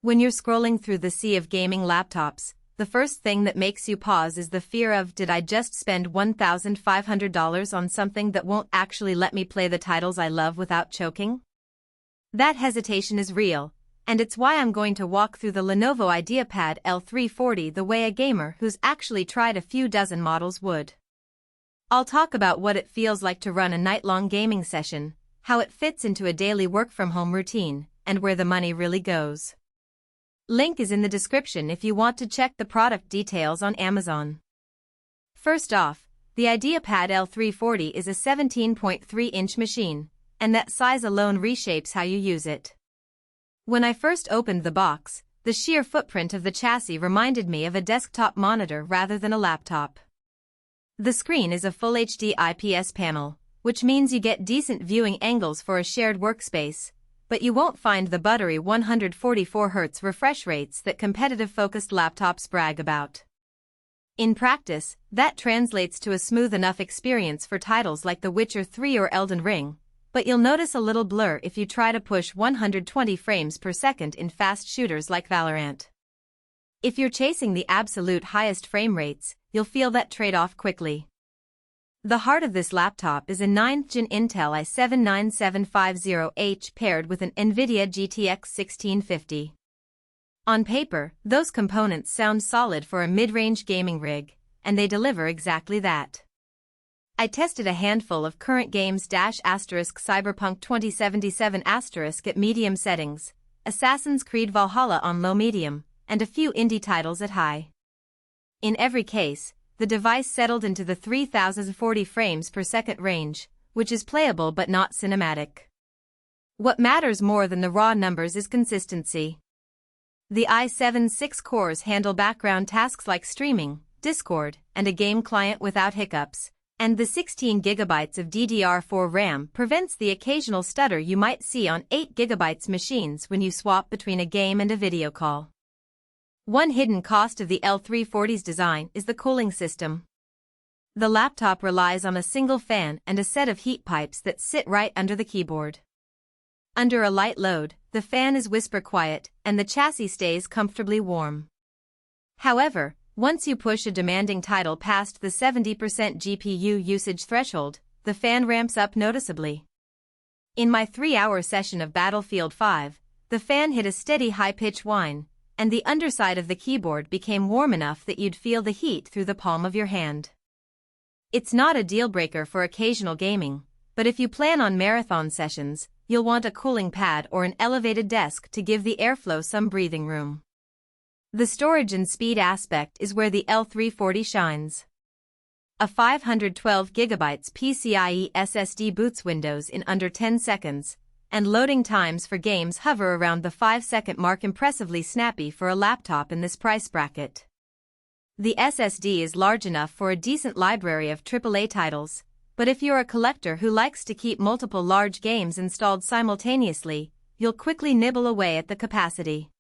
When you're scrolling through the sea of gaming laptops, the first thing that makes you pause is the fear of, did I just spend $1,500 on something that won't actually let me play the titles I love without choking? That hesitation is real, and it's why I'm going to walk through the Lenovo Ideapad L340 the way a gamer who's actually tried a few dozen models would. I'll talk about what it feels like to run a night-long gaming session, how it fits into a daily work-from-home routine, and where the money really goes. Link is in the description if you want to check the product details on Amazon. First off, the Ideapad L340 is a 17.3-inch machine, and that size alone reshapes how you use it. When I first opened the box, the sheer footprint of the chassis reminded me of a desktop monitor rather than a laptop. The screen is a Full HD IPS panel, which means you get decent viewing angles for a shared workspace, but you won't find the buttery 144 Hz refresh rates that competitive-focused laptops brag about. In practice, that translates to a smooth enough experience for titles like The Witcher 3 or Elden Ring, but you'll notice a little blur if you try to push 120 frames per second in fast shooters like Valorant. If you're chasing the absolute highest frame rates, you'll feel that trade-off quickly. The heart of this laptop is a 9th-gen Intel i7-9750H paired with an NVIDIA GTX 1650. On paper, those components sound solid for a mid-range gaming rig, and they deliver exactly that. I tested a handful of current games Cyberpunk 2077 at medium settings, Assassin's Creed Valhalla on low-medium, and a few indie titles at high. In every case, the device settled into the 3040 frames per second range, which is playable but not cinematic. What matters more than the raw numbers is consistency. The i7's 6 cores handle background tasks like streaming, Discord, and a game client without hiccups, and the 16GB of DDR4 RAM prevents the occasional stutter you might see on 8GB machines when you swap between a game and a video call. One hidden cost of the L340's design is the cooling system. The laptop relies on a single fan and a set of heat pipes that sit right under the keyboard. Under a light load, the fan is whisper quiet and the chassis stays comfortably warm. However, once you push a demanding title past the 70% GPU usage threshold, the fan ramps up noticeably. In my 3-hour session of Battlefield 5, the fan hit a steady high-pitch whine, and the underside of the keyboard became warm enough that you'd feel the heat through the palm of your hand. It's not a deal-breaker for occasional gaming, but if you plan on marathon sessions, you'll want a cooling pad or an elevated desk to give the airflow some breathing room. The storage and speed aspect is where the L340 shines. A 512GB PCIe SSD boots Windows in under 10 seconds, and loading times for games hover around the 5-second mark, impressively snappy for a laptop in this price bracket. The SSD is large enough for a decent library of AAA titles, but if you're a collector who likes to keep multiple large games installed simultaneously, you'll quickly nibble away at the capacity.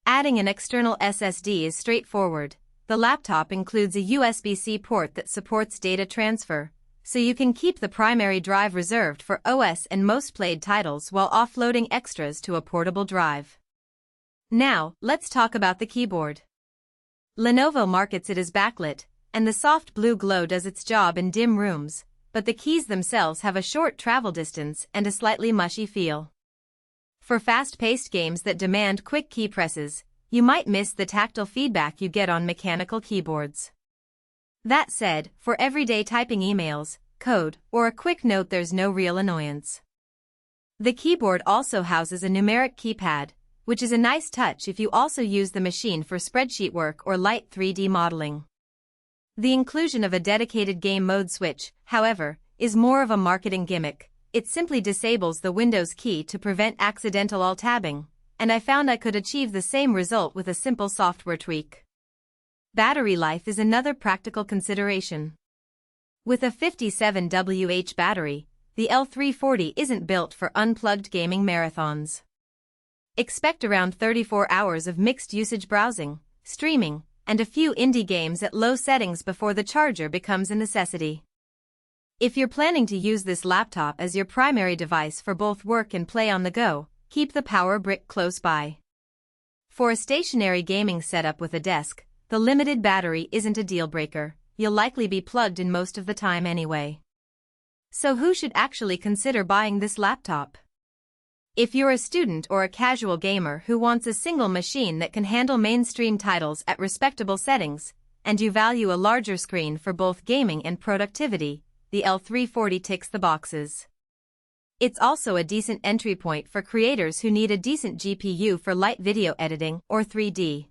Adding an external SSD is straightforward. The laptop includes a USB-C port that supports data transfer, so you can keep the primary drive reserved for OS and most played titles while offloading extras to a portable drive. Now, let's talk about the keyboard. Lenovo markets it as backlit, and the soft blue glow does its job in dim rooms, but the keys themselves have a short travel distance and a slightly mushy feel. For fast-paced games that demand quick key presses, you might miss the tactile feedback you get on mechanical keyboards. That said, for everyday typing emails, code, or a quick note, there's no real annoyance. The keyboard also houses a numeric keypad, which is a nice touch if you also use the machine for spreadsheet work or light 3D modeling. The inclusion of a dedicated game mode switch, however, is more of a marketing gimmick. It simply disables the Windows key to prevent accidental alt-tabbing, and I found I could achieve the same result with a simple software tweak. Battery life is another practical consideration. With a 57 Wh battery, the L340 isn't built for unplugged gaming marathons. Expect around 34 hours of mixed-usage browsing, streaming, and a few indie games at low settings before the charger becomes a necessity. If you're planning to use this laptop as your primary device for both work and play on the go, keep the power brick close by. For a stationary gaming setup with a desk, the limited battery isn't a deal breaker. You'll likely be plugged in most of the time anyway. So who should actually consider buying this laptop? If you're a student or a casual gamer who wants a single machine that can handle mainstream titles at respectable settings, and you value a larger screen for both gaming and productivity, the L340 ticks the boxes. It's also a decent entry point for creators who need a decent GPU for light video editing or 3D.